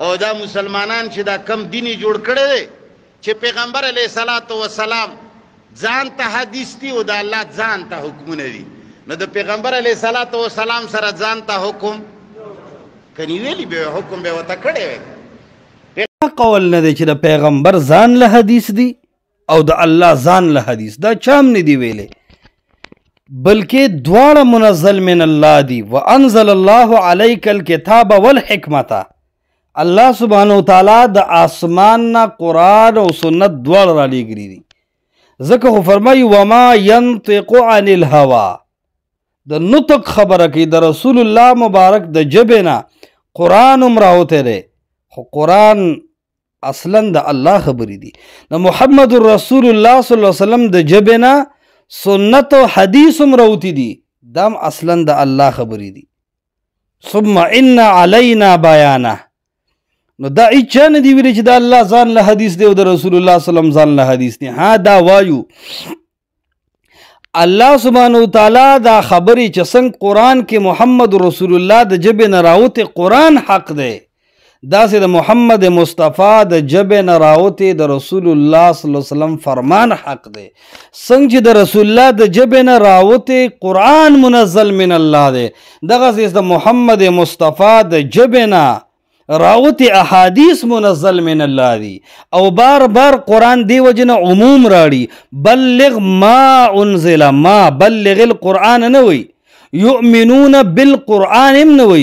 او دا مسلمانان چې دا کم دینی جوړ کړی دی چې پیغمبر علیه الصلاة والسلام ځان ته حدیث دي او د الله ځان ته حکمونه دي، نو د پیغمبر علیه الصلاة والسلام سره ځان ته حکم کني ویلي به حکم به ورته کړی وی. قول نه دی چې د پیغمبر ځان له حدیث دی او د الله ځان له حدیث، دا چام نه دی ویلې، بلکې دواړه منزل من الله دی. وانزل الله علیک الکتاب والحکمت، الله سبحانه وتعالی د آسمان نه قرآن او سنت دواړه را لېږلي دي. ځکه خو فرمایي وما ینطق عن الهوا، د نطق خبره کوي د رسول الله مبارک د ژبې نه قرآن هم راوتی دی، خو قرآن اصلا د الله خبرې دي. د محمد رسول الله صلی الله علیه وسلم د ژبې نه سنت او حدیث هم راوتی دي، دا هم اصلا د الله خبرې دي. ثم ان علینا بیانه، نو دا هیچا نه دی ویلي چې د الله ځان له حدیث دی او د رسول الله صلی الله علیه وسلم ځان له حدیث دی. ها دا وایو الله سبحانه وتعالی دا خبرې چې څنګه قرآن کې محمد رسول الله د ژبې نه راوتی قرآن حق دی، داسې د محمد مصطفی د ژبې نه راوتی د رسول الله صلی الله علیه وسلم فرمان حق دی. څنګه چې د رسول الله د ژبې نه راوتی قرآن منزل من الله دی، دغسې د محمد مصطفی د ژبې نه راوتی احادیث منزل من الله دی. او بار بار قرآن دی وجه نه عموم راړي، بلغ ما انزل، ما بلغ القرآن نه وی، یؤمنون بالقرآن هم نه وی،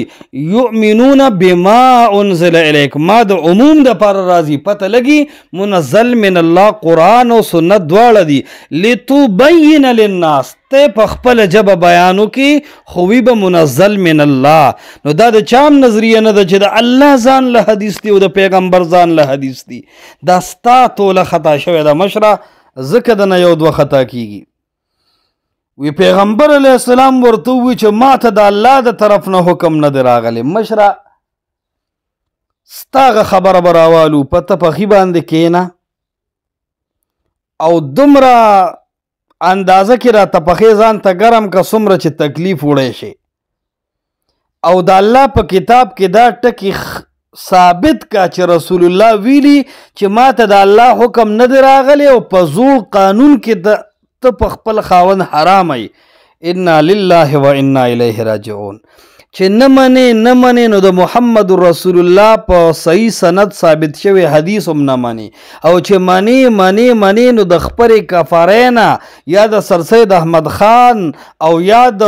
یؤمنون بما انزل الیک، ما د عموم د پاره راځي، پته لګي منزل من الله قرآن او سنت دواړه دي. لتبین للناس، ته په خپل ژبه بیانو کې خوی به منزل من الله. نو دا د چام نظریه نه ده چې د الله ځان له حدیث دی او د پیغمبر ځان له حدیث دی، دا ستا توله خطا شوې ده مشره، ځکه د نه یو دوه خطا کیږي. وی پیغمبر علیه السلام ورته وی چې ما ته د الله د طرف نه حکم نه دی راغلی. مشره ستاغه خبره به راوالو، په ته پخي باندې کښېنه او دومره اندازه کې راته پخې ځان ته ګرم که څومره چې تکلیف وړی شي، او د الله په کتاب کې دا ټکي ثابت کا چې رسول الله ویلي چې ما ته د الله حکم نه دی راغلی او په زوړ قانون کې ته په خپل خاوند حرام ای. انا لله و انا الیه راجعون، چې نه منې نو د محمد رسول الله په صحیح سند ثابت شوی حدیث هم نه منې، او چې منې نو د خپرې کفارې نه یا د سرسید احمد خان او یا د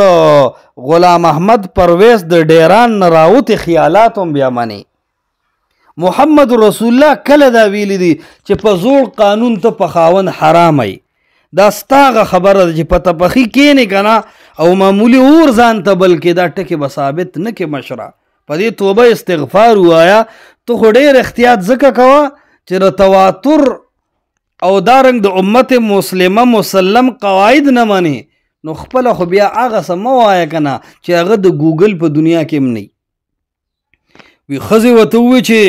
غلام احمد پرویز د ډیران نه راوتې خیالات هم بیا منې. محمد رسول الله کله دا ویلی دی چې په زوړ قانون ته په خاوند حرام ای، دا ستاغه خبره ده چې په تپخي کېنې که نه او معمولي اور ځان ته بلکې دا ټکې به ثابت نه کې مشره. په دې توبه استغفار ووایه، ته خو ډېر احتیاط ځکه کوه چې د تواتر او دارنګ د امت مسلمه مسلم قواعد نه منې، نو خپله خو بیا هغه څه مه وایه که نه چې هغه د ګوګل په دنیا کې هم نه وي. ښځې ورته ووایي چې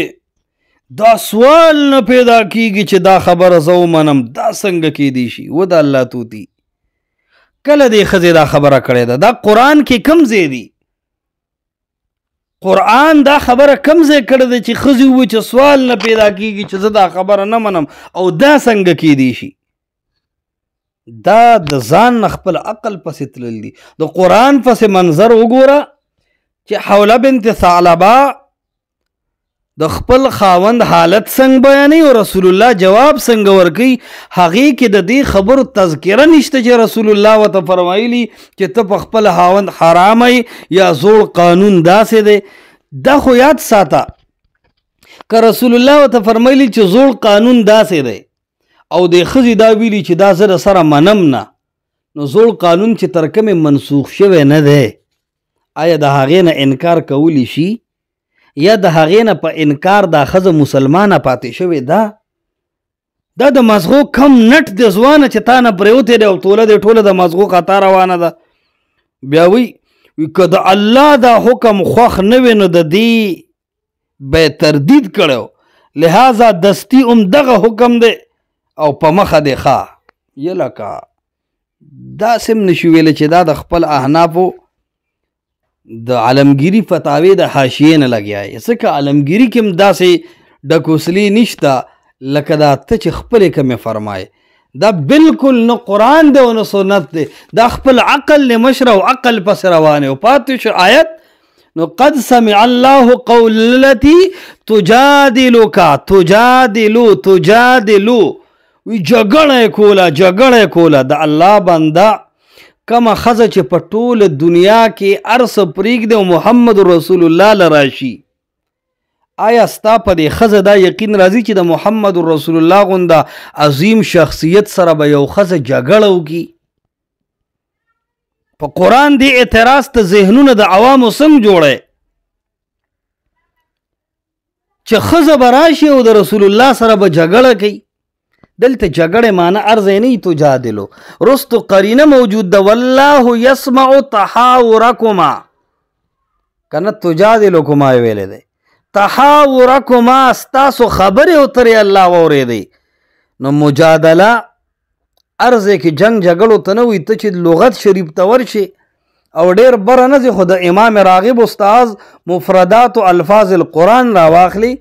دا سوال نه پیدا کیږي چې دا خبره زه ومنم، دا څنګه کیدی شي؟ و د الله توتي کله دې ښځې دا خبره کړې ده؟ دا قرآن کې کم ځای دی؟ قرآن دا خبره کم ځای کړې ده چې ښځې ووایي چې سوال نه پیدا کیږي چې زه دا خبره نه منم او دا څنګه کیدی شي؟ دا د ځان نه خپل عقل پسې تلل دي. د قرآن پسې منظر وګوره چې حوله بنت ثعلبه د خپل خاوند حالت څنګه بیانوي او رسول الله جواب څنګه ورکوي. هغې کې د دې خبرو تذکره نشته چې رسول الله ورته فرمایلي چې ته په خپل خاوند حرامئ یا زوړ قانون داسې دی. دا خو یاد ساته، که رسول الله ورته فرمایلي چې زوړ قانون داسې دی او د ښځې دا ویلي چې دا زه د سره منم نه، نو زوړ قانون چې تر کومې منسوخ شوی نه دی، آیا د هغې نه انکار کولی شي یا د هغې نه په انکار دا ښځه مسلمانه پاتې شوې ده؟ دا د مزغو کم نټ د ځوانه چې تا نه پرېوتی دی او ټوله د مزغو خطا روانه ده. بیا وی که د الله دا حکم خوښ نه وي نو د دې به یې تردید کړی، لہذا دستي هم دغه حکم دی او په مخه دی ښه. یلکه داسې هم نشي ویلی چې دا د خپل احنافو د عالمگیری فتاوی د حاشیې نه لګیا یې، ځکه عالمگیری کې هم داسې ډکوسلي نشته لکه دا ته چې خپلې کمې فرمایې. دا بالکل نه قرآن دی او نه سنت دی، دا خپل عقل نه مشر او عقل پس روان او پاتې شو آیت. نو قد سمع الله قول التي تجادلك تجادلو وی جګړه کوله د الله بنده کما خزه چې په ټول دنیا کې ارس پرېږدي او محمد رسول الله لراشي. آیا ستا په دې خزه دا یقین راځي چې د محمد رسول الله غونده عظیم شخصیت سره به یو خزه جګړه وکړي؟ په قرآن دی اعتراض ته ذهنونه د عوامو څنګه جوړی چې خزه به راشي او د رسول الله سره به جګړه کوي. دلته جګړې معنی ارزه نه تجادلو، رستو قرینه موجود ده والله یسمع تحاورکما، کنه تجادلکما ویلې ده، تحاورکما ستاسو خبرې اترې الله واورېدی. نو مجادله ارزه کې جنگ جګړو ته نه وي، ته چې لغت شریف ته ورشي او ډېر بره نه ځي، خو د امام راغب استاذ مفردات و الفاظ القرآن راواخلي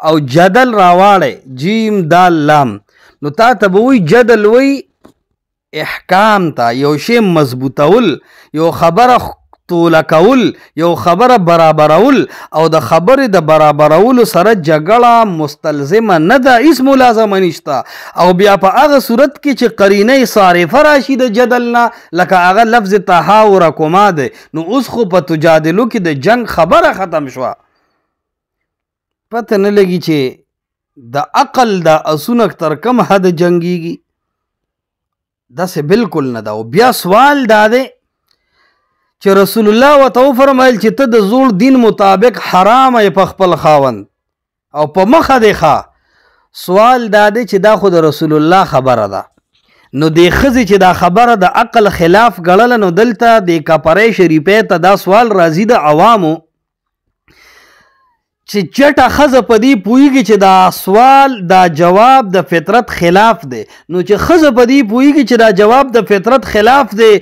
او جدل راواړی جیم دال لام، نو تا ته به وی جدل وی احکام ته یو شی مضبوطول، یو خبره توله کول، یو خبره برابرول، او د خبرې د برابرولو سره جګړه مستلزمه نه ده، هیڅ ملازمه نشته. او بیا په هغه صورت کې چې قرینه صارفه راشي د جدل نه، لکه هغه لفظ تحاورکما دی، نو اوس خو په تجادلو کې د جنگ خبره ختم شوه. پته نه لګي چې د عقل د اسونه تر کم حد جنگیږي، داسې بالکل نه ده. او بیا سوال دا دی چې رسول الله ورته وفرمایل چې ته د زوړ دین مطابق حرام یې په خپل خاوند او په مخه دی ښه. سوال دا دی چې دا خو د رسول الله خبره ده، نو دې ښځې چې دا خبره د عقل خلاف ګڼله، نو دلته د کپرۍ شریفې ته دا سوال راځي د عوامو چې چټه ښځه په دې پوهېږي چې دا سوال دا جواب د فطرت خلاف دی. نو چې ښځه په دې پوهېږي چې دا جواب د فطرت خلاف دی،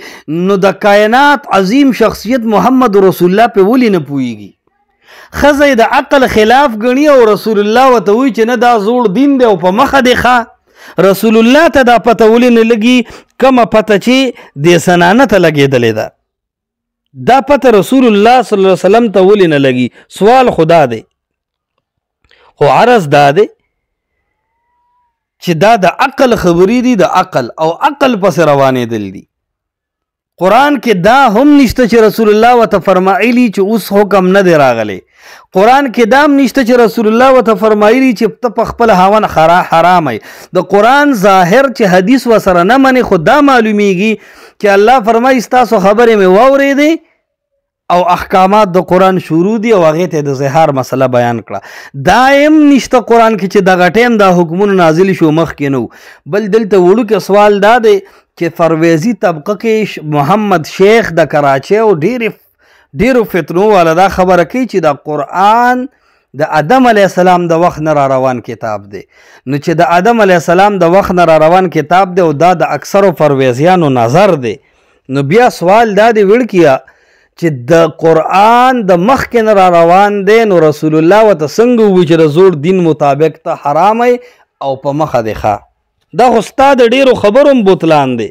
نو د کائنات عظیم شخصیت محمد رسول الله په ولې نه پوهېږي؟ ښځه یې د عقل خلاف ګڼي او رسول الله ورته وایي چې نه دا زوړ دین دی او په مخه دی ښه. رسول الله ته دا پته ولې نه لګي کومه پته چې د سنانه ته لګېدلې ده، دا پته رسول الله صلی الله علیه وسلم ته ولې نه لګي؟ سوال خدا دی، خو عرض دا دی چې دا د عقل خبرې دي، د عقل او عقل پس روانېدل دي. قرآن کې دا هم نشته چې رسول الله ورته فرمایلی چې اوس حکم نه دی راغلی. قرآن کې دا هم نشته چې رسول الله ورته فرمایلی چې ته په خپل هاون حرام ای. د قرآن ظاهر چې حدیث وسره نه منې، خو دا معلومیږي چې الله فرمایي ستاسو خبرې مې واورېدې او احکامات د قرآن شروع دي او هغې ته د زهار مسله بیان کړه. دا هم نشته قرآن کې چې دغه ټیم دا حکمونه نازل شو مخکې نه و. بل دلته وړوکی سوال دا دی چې فرویزي طبقه کې محمد شیخ د کراچۍ او ډېرو فتنو والا دا خبره کوي چې دا قرآن د آدم علیه السلام د وخت نه را روان کتاب دی. نو چې د آدم علیه السلام د وخت نه را روان کتاب دی او دا د اکثرو فرویزیانو نظر دی، نو بیا سوال دا دی وړکیه چې د قرآن د مخکې نه را روان دی، نو رسول الله ورته څنګه ووایي چې د زوړ دین مطابق ته حرام او په مخه دی ښه؟ دا خو ستا د ډېرو خبرو هم بوتلان دی.